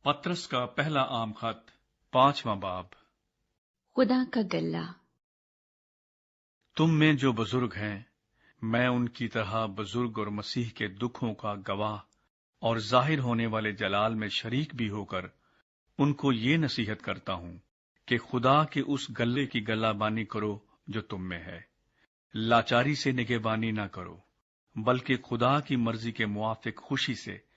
پطرس کا پہلا عام خط 5واں باب۔ خدا کا گلہ۔ تم میں جو بزرگ ہیں، میں ان کی طرح بزرگ اور مسیح کے دکھوں کا گواہ اور ظاہر ہونے والے جلال میں شریک بھی ہو کر ان کو یہ نصیحت کرتا ہوں کہ خدا کے اس گلے کی گلہ بانی کرو جو تم میں ہے۔ لاچاری سے نگہبانی نہ کرو، بلکہ خدا کی مرضی کے موافق خوشی سے،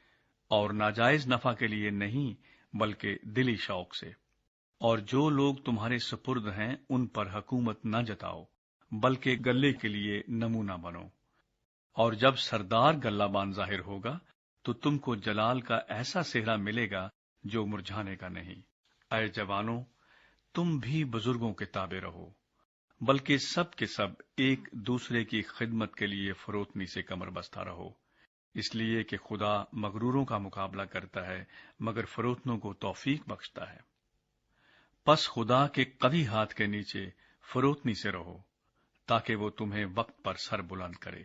اور ناجائز نفع کے لیے نہیں بلکہ دلی شوق سے۔ اور جو لوگ تمہارے سپرد ہیں ان پر حکومت نہ جتاؤ، بلکہ گلے کے لیے نمونہ بنو۔ اور جب سردار گلہ بان ظاہر ہوگا تو تم کو جلال کا ایسا صحرا ملے گا جو مرجھانے کا نہیں۔ اے جوانوں، تم بھی بزرگوں کے تابع رہو، بلکہ سب کے سب ایک دوسرے کی خدمت کے لیے فروتنی سے کمر بستہ رہو، اس لیے کہ خدا مغروروں کا مقابلہ کرتا ہے مگر فروتنوں کو توفیق بخشتا ہے۔ پس خدا کے قوی ہاتھ کے نیچے فروتنی سے رہو، تاکہ وہ تمہیں وقت پر سر بلند کرے،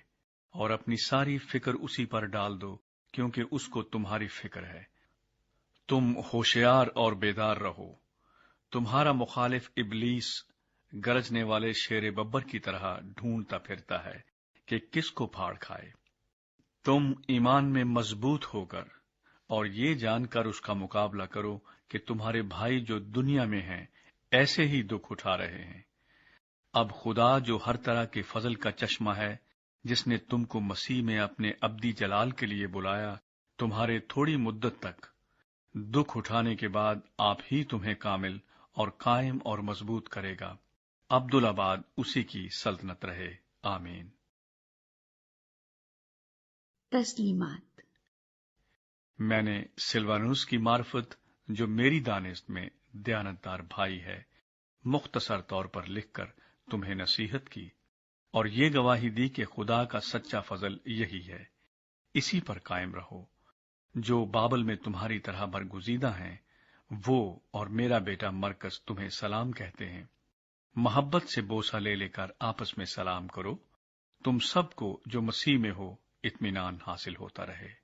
اور اپنی ساری فکر اسی پر ڈال دو، کیونکہ اس کو تمہاری فکر ہے۔ تم ہوشیار اور بیدار رہو۔ تمہارا مخالف ابلیس گرجنے والے شیر ببر کی طرح ڈھونڈتا پھرتا ہے کہ کس کو پھاڑ کھائے۔ تم ایمان میں مضبوط ہو کر اور یہ جان کر اس کا مقابلہ کرو کہ تمہارے بھائی جو دنیا میں ہیں ایسے ہی دکھ اٹھا رہے ہیں۔ اب خدا جو ہر طرح کے فضل کا چشمہ ہے، جس نے تم کو مسیح میں اپنے ابدی جلال کے لیے بلایا، تمہارے تھوڑی مدت تک دکھ اٹھانے کے بعد آپ ہی تمہیں کامل اور قائم اور مضبوط کرے گا۔ عبدالآباد اسی کی سلطنت رہے، آمین۔ تسلیمات۔ میں نے سلوانوس کی معرفت، جو میری دانست میں دیانتدار بھائی ہے، مختصر طور پر لکھ کر تمہیں نصیحت کی، اور یہ گواہی دی کہ خدا کا سچا فضل یہی ہے۔ اسی پر قائم رہو۔ جو بابل میں تمہاری طرح برگزیدہ ہیں، وہ اور میرا بیٹا مرکز تمہیں سلام کہتے ہیں۔ محبت سے بوسہ لے لے کر آپس میں سلام کرو۔ تم سب کو جو مسیح میں ہو اطمینان حاصل ہوتا رہے۔